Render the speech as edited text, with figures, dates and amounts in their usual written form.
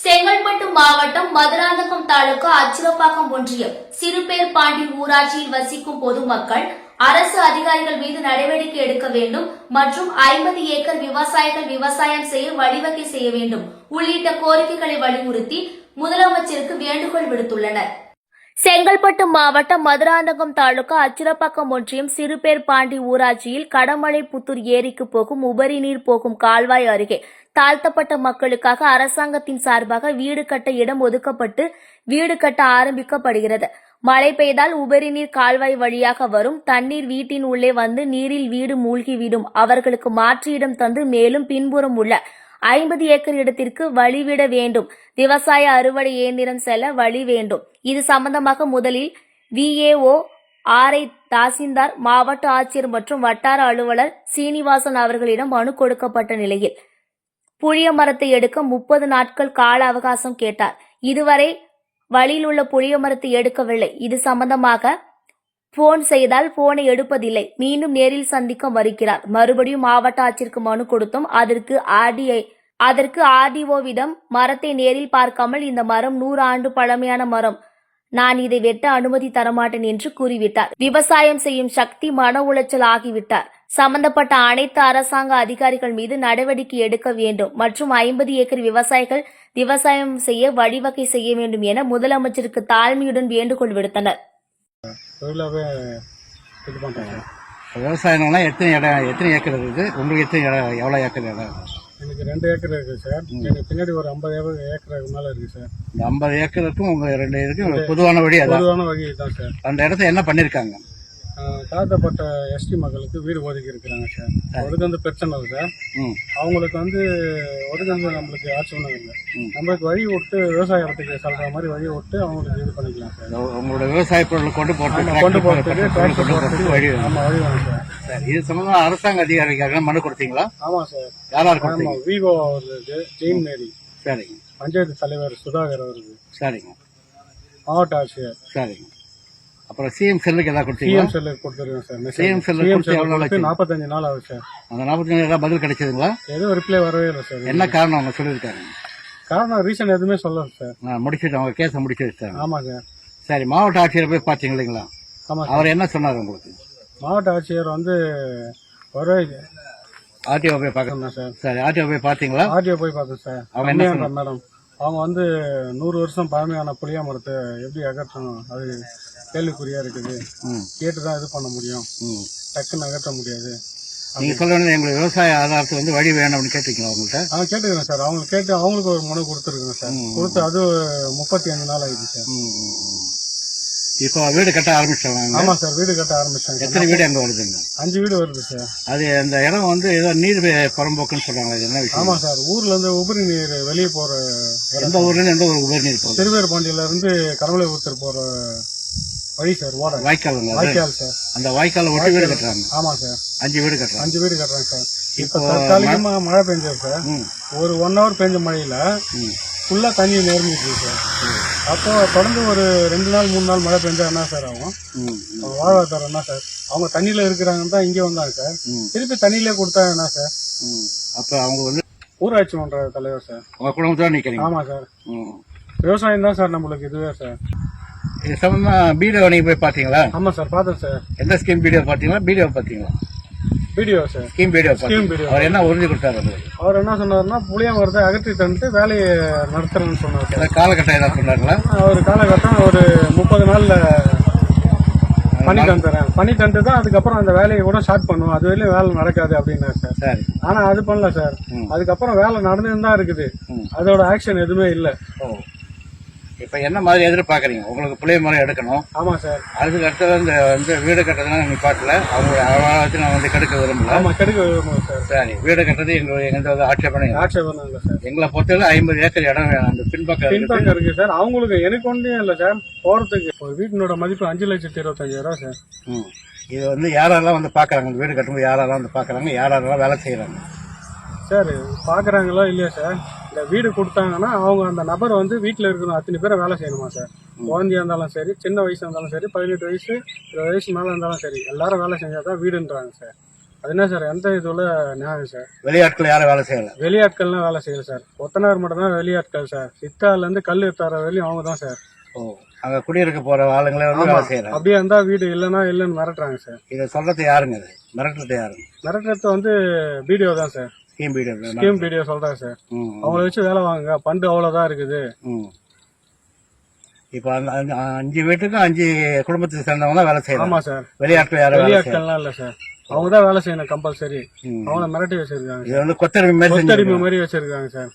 செங்கல்பட்டு மாவட்டம் மதுராந்தகம் தாலுகா அச்சிரப்பாக்கம் ஒன்றியம் சிறுபேர்பாண்டி ஊராட்சியில் வசிக்கும் பொதுமக்கள் அரசு அதிகாரிகள் மீது நடவடிக்கை எடுக்க வேண்டும் மற்றும் 50 ஏக்கர் விவசாயிகள் விவசாயம் செய்ய வழிவகை செய்ய வேண்டும் உள்ளிட்ட கோரிக்கைகளை வலியுறுத்தி முதலமைச்சருக்கு வேண்டுகோள் விடுத்துள்ளனர். செங்கல்பட்டு மாவட்டம் மதுராந்தகம் தாலுகா அச்சிரப்பாக்கம் ஒன்றியம் சிறுபேர்பாண்டி ஊராட்சியில் கடமலைப்புத்தூர் ஏரிக்கு போகும் உபரி நீர் போகும் கால்வாய் அருகே தாழ்த்தப்பட்ட மக்களுக்காக அரசாங்கத்தின் சார்பாக வீடு கட்ட இடம் ஒதுக்கப்பட்டு வீடு கட்ட ஆரம்பிக்கப்படுகிறது. மழை பெய்தால் உபரி நீர் கால்வாய் வழியாக வரும் தண்ணீர் வீட்டின் உள்ளே வந்து நீரில் வீடு மூழ்கிவிடும். அவர்களுக்கு மாற்று இடம் தந்து மேலும் பின்புறம் உள்ள 50 ஏக்கர் இடத்திற்கு வழிவிட வேண்டும். விவசாய அறுவடை இயந்திரம் செல்ல வழி வேண்டும். இது சம்பந்தமாக முதலில் VAO, RI, தாசில்தார், மாவட்ட ஆட்சியர் மற்றும் வட்டார அலுவலர் சீனிவாசன் அவர்களிடம் மனு கொடுக்கப்பட்ட நிலையில் புளிய மரத்தை எடுக்க 30 நாட்கள் கால அவகாசம் கேட்டார். இதுவரை வழியில் உள்ள புளிய மரத்தை எடுக்கவில்லை. இது சம்பந்தமாக போன் செய்தால் போனை எடுப்பதில்லை. மீண்டும் நேரில் சந்திக்க மறுக்கிறார். மறுபடியும் மாவட்ட ஆட்சியருக்கு மனு கொடுத்தோம். அதற்கு RDOவிடம் மரத்தை நேரில் பார்க்காமல் இந்த மரம் 100 ஆண்டு பழமையான மரம், நான் இதை வெட்ட அனுமதி தரமாட்டேன் என்று கூறிவிட்டார். விவசாயம் செய்யும் சக்தி மன உளைச்சல் ஆகிவிட்டார். சம்பந்தப்பட்ட அனைத்து அரசாங்க அதிகாரிகள் மீது நடவடிக்கை எடுக்க வேண்டும் மற்றும் 50 ஏக்கர் விவசாயிகள் விவசாயம் செய்ய வழிவகை செய்ய வேண்டும் என முதலமைச்சருக்கு தாழ்மையுடன் வேண்டுகோள் விடுத்தனர். விவசாயம்னா எத்தனை ஏக்கர் இருக்குது? உங்களுக்கு எத்தனை இடம், எவ்வளோ ஏக்கர் இடம்? எனக்கு 2 ஏக்கர் இருக்குது சார். எனக்கு பின்னாடி ஒரு 50 ஏக்கருக்கு மேலே இருக்குது சார். இந்த 50 ஏக்கருக்கும் உங்கள் 2 இதுக்கும் பொதுவான வழி தான் சார். அந்த இடத்த என்ன பண்ணியிருக்காங்க? தாழ்த்தப்பட்ட ST மக்களுக்கு வீடு ஒதுக்கி இருக்கிறாங்க சார். அதுக்கு வந்து பிரச்சனை இல்லை சார். அவங்களுக்கு வந்து ஒதுக்கு நம்மளுக்கு ஆட்சி ஒன்றும் இல்லை. நம்மளுக்கு வழி விட்டு விவசாயத்துக்கு சொல்கிற மாதிரி வழி விட்டு அவங்களுக்கு இது பண்ணிக்கலாம் சார். உங்களோட விவசாய பொருளை கொண்டு போகிறதுக்கு வழி வேணும் சார். சார், இது சம்பந்தமாக அரசாங்க அதிகாரிக்காக மனு கொடுத்தீங்களா? ஆமாம் சார். யாராரு? VAO அவர்களுக்கு, ஜெயின் மேரி. சரிங்க. பஞ்சாயத்து தலைவர் சுதாகர் அவருக்கு. சரிங்க. மாவட்ட ஆட்சியர். சரிங்க. அப்புறம் CM செல்லுக்கு ஏதாவது கொடுத்தீங்க? CM செல்லுக்கு கொடுத்துருக்கேன் சார். CM செல்லுக்கு எவ்வளோ? 45 நாள் ஆகுது சார். அந்த 45 ஏதாவது பதில் கிடைச்சதுங்களா? எதுவும் ரிப்ளை வரவே இல்லை சார். என்ன காரணம் அவங்க சொல்லியிருக்காங்க? காரணம் ரீசன் எதுவுமே சொல்லல சார். முடிச்சுட்டு அவங்க கேஸை முடிச்சு வச்சுட்டாங்க. ஆமாம் சார். சரி, மாவட்ட ஆட்சியரை போய் பார்த்தீங்க இல்லைங்களா? ஆமாம். அவர் என்ன சொன்னார் உங்களுக்கு? மாவட்ட ஆட்சியர் வந்து RTO போய் பார்க்கணும் சார். சரி, RTO போய் பார்த்தீங்களா? RTO போய் பார்த்தேன் சார். அவங்க என்ன மேடம், அவங்க வந்து 100 வருஷம் பழமையான புளிய மரத்தை எப்படி அகற்றணும் அது கேள்விக்குறியா இருக்குது. கேட்டுதான் இது பண்ண முடியும், டக்குன்னு அகற்ற முடியாது. நீங்க சொல்ல எங்களுக்கு விவசாய ஆதாரத்துக்கு வந்து வழி வேணும் அப்படின்னு கேட்டீங்களா அவங்கள்ட்ட? கேட்டுக்கிறேன் சார். அவங்க கேட்டு அவங்களுக்கு ஒரு மனு கொடுத்துருக்கேன் சார். கொடுத்து அது 35 நாள் ஆயிடுச்சு சார். இப்போ வீடு கட்ட ஆரம்பிச்சாங்க? ஆமா சார், வீடு கட்ட ஆரம்பிச்சாங்க. எத்தனை வீடு அங்க வருதுங்க? 5 வீடு வருது சார். அது அந்த இடம் வந்து ஏதோ நீர் புறம்போக்குன்னு சொல்றாங்க, என்ன விஷயம்? ஆமா சார், ஊர்ல இருந்து உபரி நீர் வெளியே போற. எந்த ஊர்ல இருந்து எந்த ஒரு உபரி நீர் போகுது? சிறுபேர்பாண்டியில இருந்து கடமலைபுத்தூர் போற வழி சார். வாய்க்கால் சார். அந்த வாய்க்கால ஒட்டி வீடு கட்டுறாங்க? ஆமா சார். 5 வீடு கட்டுறாங்க. 5 வீடு கட்டுறாங்க சார். இப்ப தற்காலிகமா மழை பெஞ்சது சார். ஒரு 1 hour பெஞ்ச மழையில ஃபுல்லா தண்ணி நிரம்பிட்டு இருக்கு சார். அப்போ தொடர்ந்து ஒரு 2 நாள் 3 நாள் மழை பெஞ்சா என்ன சார் ஆகும்? வாழ்வாதாரம் என்ன சார்? அவங்க தண்ணியில இருக்கிறாங்கன்னு தான் இங்க வந்தாங்க சார். திருப்பி தண்ணியிலே கொடுத்தா என்ன சார்? அப்ப அவங்க வந்து ஊராட்சி மன்ற தலைவர் சார். உங்க குடும்பத்தோட நிக்கிறீங்க? ஆமா சார். விவசாயம் தான் சார் நம்மளுக்கு இதுவே சார். இது சம்பந்தமா BDO நீங்க போய் பாத்தீங்களா? ஆமா சார், பார்த்தேன் சார். எந்த ஸ்கீம் BDO பாத்தீங்களா? BDO பாத்தீங்களா? BDO sir. Scheme BDO. அவர் என்ன உறுதி கொடுத்தாரு? அவர் என்ன சொன்னாருன்னா புளிய மரத்தை அகற்றி தந்துட்டு வேலையை நடத்துறேன்னு சொன்னார். காலகட்டம் ஏதாவது சொன்னாருங்களா? ஒரு காலகட்டம் ஒரு 30 நாள்ல பண்ணி தந்துட்டு தான் அதுக்கப்புறம் அந்த வேலையை கூட ஸ்டார்ட் பண்ணுவோம், அது வரையிலும் வேலை நடக்காது அப்படின்னாரு சார். சரி. ஆனா அது பண்ணல சார். அதுக்கப்புறம் வேலை நடந்துன்னு தான் இருக்குது, அதோட ஆக்ஷன் எதுவுமே இல்லை. இப்ப என்ன மாதிரி எதிர்பார்க்கறீங்க? உங்களுக்கு புளிய மரம் எடுக்கணும். ஆமா சார். அதுக்கு அடுத்தது இந்த வந்து வீடு கட்டுறதுலாம் நீ பாட்டல அவங்களோட அவகாலத்தை நான் வந்து கெடுக்க விரும்பல. ஆமா, கெடுக்க விரும்புகிறேன் சார். சரி, வீடு கட்டுறது எங்களுக்கு ஆட்சேபனை இல்லை சார். எங்களை பொறுத்தவரை 50 ஏக்கர் இடம் அந்த பின்பக்கம் இருக்கு சார். அவங்களுக்கு எனக்கு ஒன்றும் இல்லை சார். போறதுக்கு ஒரு வீட்டினோட மதிப்பு 5,25,000 சார். இது வந்து யாரெல்லாம் வந்து பாக்குறாங்க? வீடு கட்டும்போது யாரெல்லாம் வந்து பாக்குறாங்க? யாரெல்லாம் வேலை செய்யறாங்க சார்? பாக்குறாங்களோ இல்லையா சார், இந்த வீடு கொடுத்தாங்கன்னா அவங்க அந்த நபர் வந்து வீட்டில் இருக்கணும், அத்தனை பேரை வேலை செய்யணுமா சார். குழந்தையா இருந்தாலும் சரி, சின்ன வயசா இருந்தாலும் சரி, 18 வயசு 20 வயசு மேலே இருந்தாலும் சரி, எல்லாரும் வேலை செஞ்சாதான் வீடுன்றாங்க சார். அது என்ன சார் எந்த இதுல நியாயம் சார்? வெளியாட்கள் யாரும் வேலை செய்யல. வெளியாட்கள்லாம் வேலை செய்யல சார். கொத்தனார் மட்டும் தான் வெளியாட்கள் சார். சித்தால இருந்து கல் தர வரையும் அவங்க தான் சார். ஓ, அங்க குடியிருக்க போற ஆளுங்களே வந்து வேலை செய்யறாங்க. அப்படியே இருந்தா வீடு இல்லைன்னா இல்லைன்னு மிரட்டுறாங்க சார். இதை சொல்றது யாருங்க? இது மிரட்டுறது யாருங்க? மிரட்டுறது வந்து வீடியோ தான் sir. Scheme video. Scheme video சொல்றாங்க சார். அவங்கள வச்சு வேலை வாங்குங்க, பண்டு அவ்வளவுதான் இருக்குது. இப்ப அந்த 5 வீட்டுக்கும் 5 குடும்பத்துக்கு சேர்ந்தவங்க தான் வேலை செய்யறாங்க. ஆமா சார். வெளியாட்கள் யாரும் வெளியாட்கள்லாம் இல்ல சார். அவங்க தான் வேலை செய்யணும் கம்பல்சரி. அவங்கள மிரட்டி வச்சிருக்காங்க. இது வந்து கொத்தடிமை மாதிரி வச்சிருக்காங்க சார்.